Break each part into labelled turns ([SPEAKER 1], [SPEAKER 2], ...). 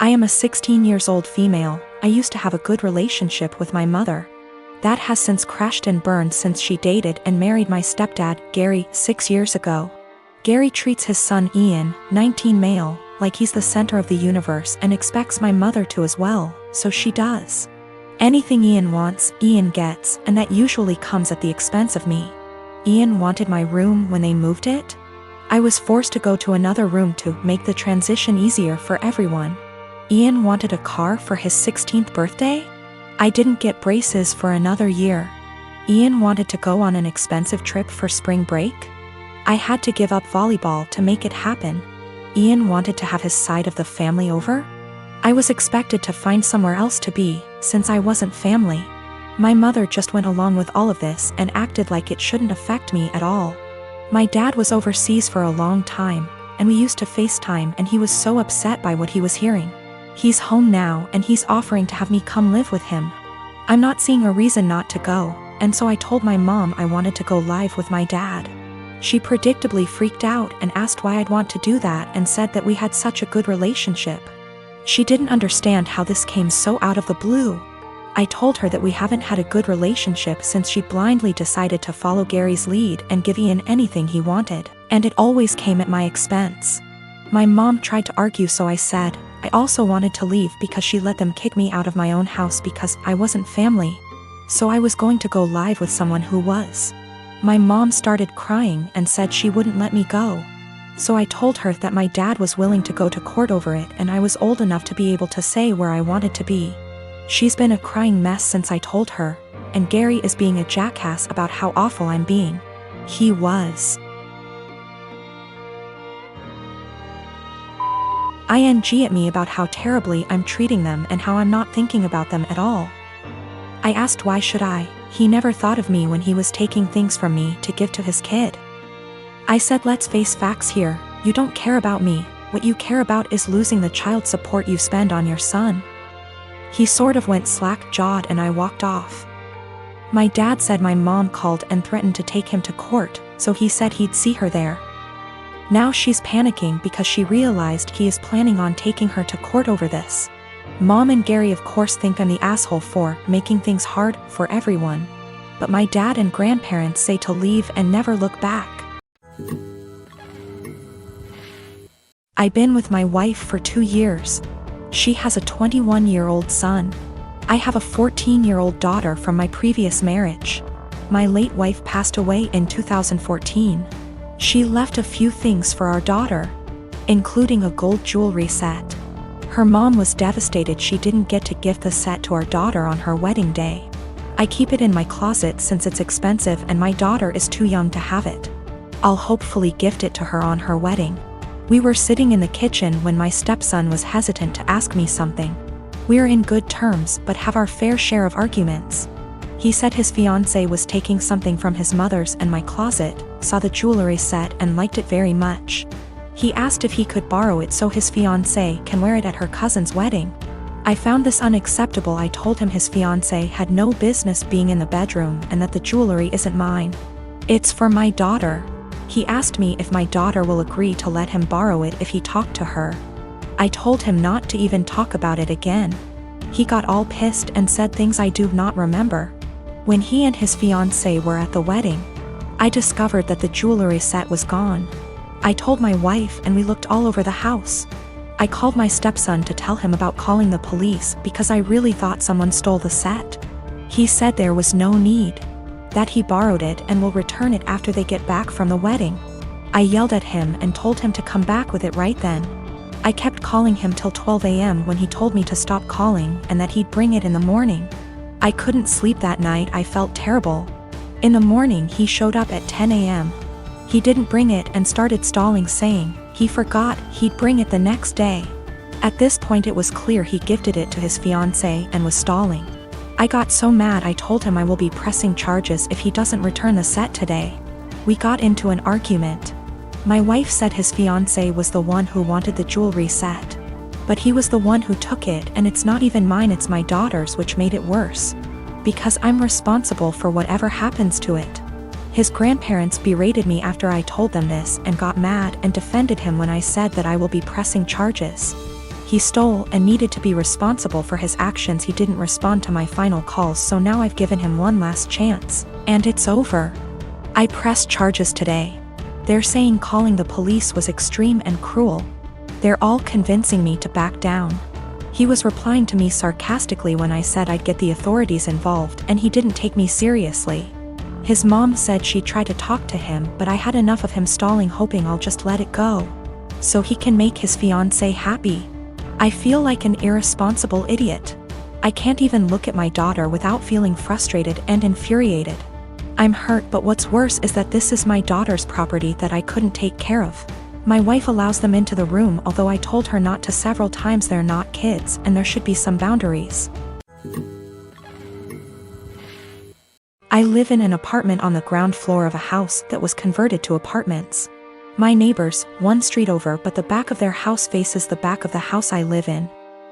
[SPEAKER 1] I am a 16 years old female. I used to have a good relationship with my mother. That has since crashed and burned since she dated and married my stepdad, Gary, 6 years ago. Gary treats his son Ian, 19 male, like he's the center of the universe and expects my mother to as well, so she does. Anything Ian wants, Ian gets, and that usually comes at the expense of me. Ian wanted my room when they moved it. I was forced to go to another room to make the transition easier for everyone. Ian wanted a car for his 16th birthday. I didn't get braces for another year. Ian wanted to go on an expensive trip for spring break. I had to give up volleyball to make it happen. Ian wanted to have his side of the family over. I was expected to find somewhere else to be, since I wasn't family. My mother just went along with all of this and acted like it shouldn't affect me at all. My dad was overseas for a long time, and we used to FaceTime, and he was so upset by what he was hearing. He's home now and he's offering to have me come live with him. I'm not seeing a reason not to go, and so I told my mom I wanted to go live with my dad. She predictably freaked out and asked why I'd want to do that and said that we had such a good relationship. She didn't understand how this came so out of the blue. I told her that we haven't had a good relationship since she blindly decided to follow Gary's lead and give Ian anything he wanted, and it always came at my expense. My mom tried to argue, so I said I also wanted to leave because she let them kick me out of my own house because I wasn't family. So I was going to go live with someone who was. My mom started crying and said she wouldn't let me go. So I told her that my dad was willing to go to court over it and I was old enough to be able to say where I wanted to be. She's been a crying mess since I told her, and Gary is being a jackass about how awful I'm being. He was. ING at me about how terribly I'm treating them and how I'm not thinking about them at all. I asked why should I. He never thought of me when he was taking things from me to give to his kid. I said let's face facts here, you don't care about me, what you care about is losing the child support you spend on your son. He sort of went slack-jawed and I walked off. My dad said my mom called and threatened to take him to court, so he said he'd see her there. Now she's panicking because she realized he is planning on taking her to court over this. Mom and Gary of course think I'm the asshole for making things hard for everyone. But my dad and grandparents say to leave and never look back. I've been with my wife for 2 years. She has a 21-year-old son. I have a 14-year-old daughter from my previous marriage. My late wife passed away in 2014. She left a few things for our daughter, including a gold jewelry set. Her mom was devastated she didn't get to gift the set to our daughter on her wedding day. I keep it in my closet since it's expensive and my daughter is too young to have it. I'll hopefully gift it to her on her wedding. We were sitting in the kitchen when my stepson was hesitant to ask me something. We're in good terms but have our fair share of arguments. He said his fiancée was taking something from his mother's and my closet, saw the jewelry set and liked it very much. He asked if he could borrow it so his fiancée can wear it at her cousin's wedding. I found this unacceptable. I told him his fiancée had no business being in the bedroom and that the jewelry isn't mine. It's for my daughter. He asked me if my daughter will agree to let him borrow it if he talked to her. I told him not to even talk about it again. He got all pissed and said things I do not remember. When he and his fiancée were at the wedding, I discovered that the jewelry set was gone. I told my wife and we looked all over the house. I called my stepson to tell him about calling the police because I really thought someone stole the set. He said there was no need, that he borrowed it and will return it after they get back from the wedding. I yelled at him and told him to come back with it right then. I kept calling him till 12 a.m. when he told me to stop calling and that he'd bring it in the morning. I couldn't sleep that night. I felt terrible. In the morning he showed up at 10 a.m. He didn't bring it and started stalling, saying he forgot he'd bring it the next day. At this point it was clear he gifted it to his fiancée and was stalling. I got so mad I told him I will be pressing charges if he doesn't return the set today. We got into an argument. My wife said his fiancée was the one who wanted the jewelry set. But he was the one who took it and it's not even mine, it's my daughter's, which made it worse. Because I'm responsible for whatever happens to it. His grandparents berated me after I told them this and got mad and defended him when I said that I will be pressing charges. He stole and needed to be responsible for his actions. He didn't respond to my final calls, so now I've given him one last chance, and it's over. I pressed charges today. They're saying calling the police was extreme and cruel. They're all convincing me to back down. He was replying to me sarcastically when I said I'd get the authorities involved, and he didn't take me seriously. His mom said she'd try to talk to him, but I had enough of him stalling, hoping I'll just let it go so he can make his fiancée happy. I feel like an irresponsible idiot. I can't even look at my daughter without feeling frustrated and infuriated. I'm hurt, but what's worse is that this is my daughter's property that I couldn't take care of. My wife allows them into the room, although I told her not to several times. They're not kids, and there should be some boundaries. I live in an apartment on the ground floor of a house that was converted to apartments. My neighbors, one street over but the back of their house faces the back of the house I live in,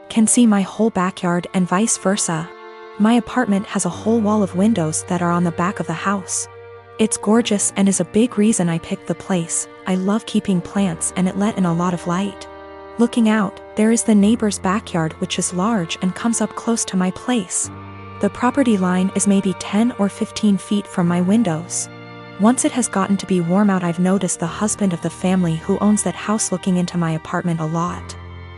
[SPEAKER 1] can see my whole backyard and vice versa. My apartment has a whole wall of windows that are on the back of the house. It's gorgeous and is a big reason I picked the place. I love keeping plants and it let in a lot of light. Looking out, there is the neighbor's backyard, which is large and comes up close to my place. The property line is maybe 10 or 15 feet from my windows. Once it has gotten to be warm out, I've noticed the husband of the family who owns that house looking into my apartment a lot.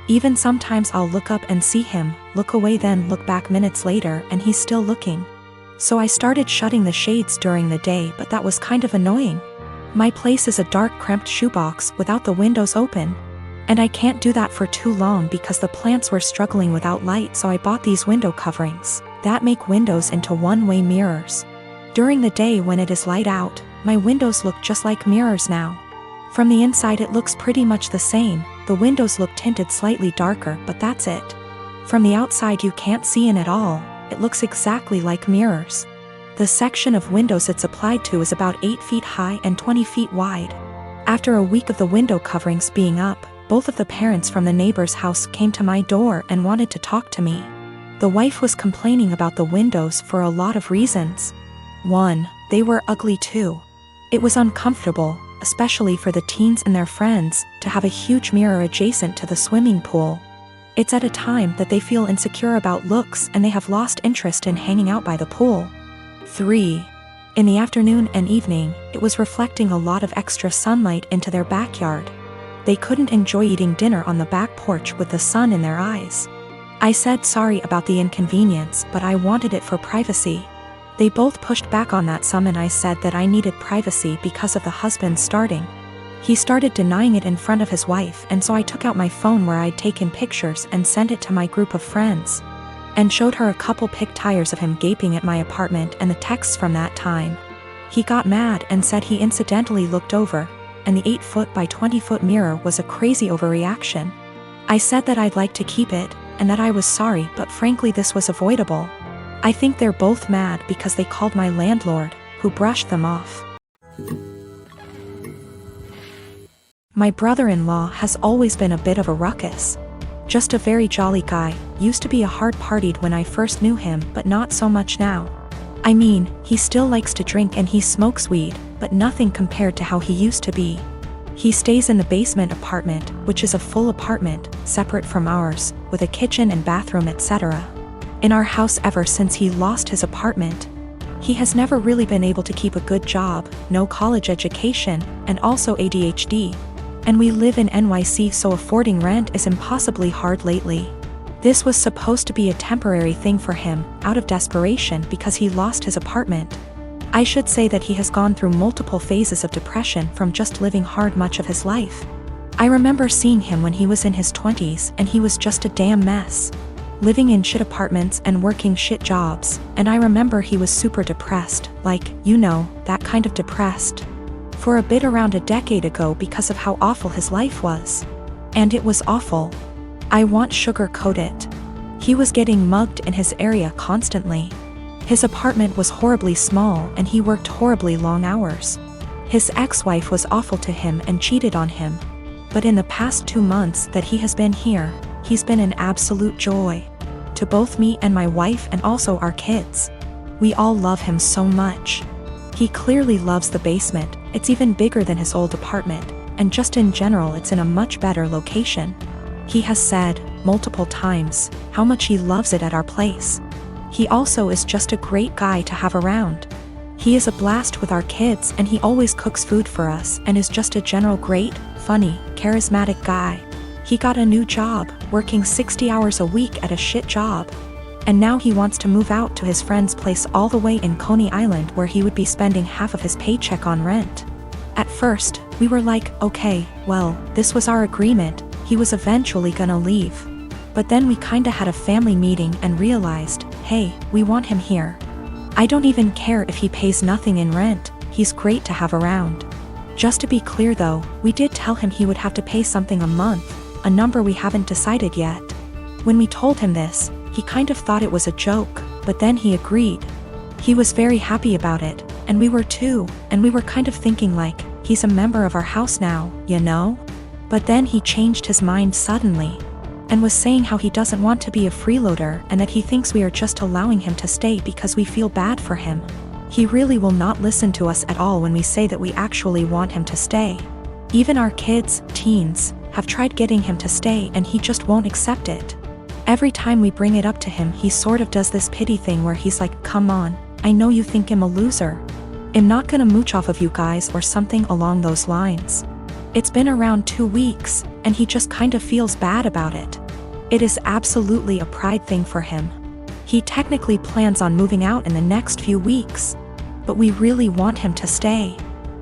[SPEAKER 1] Even sometimes I'll look up and see him, look away, then look back minutes later and he's still looking. So I started shutting the shades during the day, but that was kind of annoying. My place is a dark, cramped shoebox without the windows open. And I can't do that for too long because the plants were struggling without light, so I bought these window coverings that make windows into one-way mirrors. During the day when it is light out, my windows look just like mirrors now. From the inside it looks pretty much the same. The windows look tinted slightly darker, but that's it. From the outside you can't see in at all. It looks exactly like mirrors. The section of windows it's applied to is about 8 feet high and 20 feet wide. After a week of the window coverings being up, both of the parents from the neighbor's house came to my door and wanted to talk to me. The wife was complaining about the windows for a lot of reasons. 1, they were ugly too. It was uncomfortable, especially for the teens and their friends, to have a huge mirror adjacent to the swimming pool. It's at a time that they feel insecure about looks and they have lost interest in hanging out by the pool. 3, in the afternoon and evening, it was reflecting a lot of extra sunlight into their backyard. They couldn't enjoy eating dinner on the back porch with the sun in their eyes. I said sorry about the inconvenience, but I wanted it for privacy. They both pushed back on that some, and I said that I needed privacy because of the husband starting. He started denying it in front of his wife, and so I took out my phone where I'd taken pictures and sent it to my group of friends, and showed her a couple pictures of him gaping at my apartment and the texts from that time. He got mad and said he incidentally looked over, and the 8-foot by 20-foot mirror was a crazy overreaction. I said that I'd like to keep it, and that I was sorry, but frankly this was avoidable. I think they're both mad because they called my landlord, who brushed them off. My brother-in-law has always been a bit of a ruckus. Just a very jolly guy, used to be a hard-partied when I first knew him, but not so much now. I mean, he still likes to drink and he smokes weed, but nothing compared to how he used to be. He stays in the basement apartment, which is a full apartment, separate from ours, with a kitchen and bathroom, etc. In our house ever since he lost his apartment. He has never really been able to keep a good job, no college education, and also ADHD. And we live in NYC, so affording rent is impossibly hard lately. This was supposed to be a temporary thing for him, out of desperation because he lost his apartment. I should say that he has gone through multiple phases of depression from just living hard much of his life. I remember seeing him when he was in his 20s and he was just a damn mess. Living in shit apartments and working shit jobs, and I remember he was super depressed, like, you know, that kind of depressed. For a bit around a decade ago because of how awful his life was. And it was awful. I won't sugarcoat it. He was getting mugged in his area constantly. His apartment was horribly small and he worked horribly long hours. His ex-wife was awful to him and cheated on him. But in the past 2 months that he has been here, he's been an absolute joy. To both me and my wife and also our kids. We all love him so much. He clearly loves the basement, it's even bigger than his old apartment, and just in general it's in a much better location. He has said, multiple times, how much he loves it at our place. He also is just a great guy to have around. He is a blast with our kids and he always cooks food for us and is just a general great, funny, charismatic guy. He got a new job, working 60 hours a week at a shit job. And now he wants to move out to his friend's place all the way in Coney Island where he would be spending half of his paycheck on rent. At first, we were like, okay, well, this was our agreement, he was eventually gonna leave. But then we kinda had a family meeting and realized, hey, we want him here. I don't even care if he pays nothing in rent, he's great to have around. Just to be clear though, we did tell him he would have to pay something a month, a number we haven't decided yet. When we told him this, he kind of thought it was a joke, but then he agreed. He was very happy about it, and we were too, and we were kind of thinking like, he's a member of our house now, you know? But then he changed his mind suddenly, and was saying how he doesn't want to be a freeloader and that he thinks we are just allowing him to stay because we feel bad for him. He really will not listen to us at all when we say that we actually want him to stay. Even our kids, teens, have tried getting him to stay and he just won't accept it. Every time we bring it up to him he sort of does this pity thing where he's like, come on, I know you think I'm a loser. I'm not gonna mooch off of you guys or something along those lines. It's been around 2 weeks, and he just kind of feels bad about it. It is absolutely a pride thing for him. He technically plans on moving out in the next few weeks, but we really want him to stay.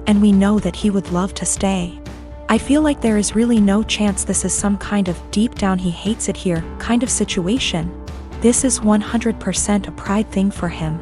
[SPEAKER 1] And we know that he would love to stay. I feel like there is really no chance this is some kind of deep down he hates it here kind of situation. This is 100% a pride thing for him.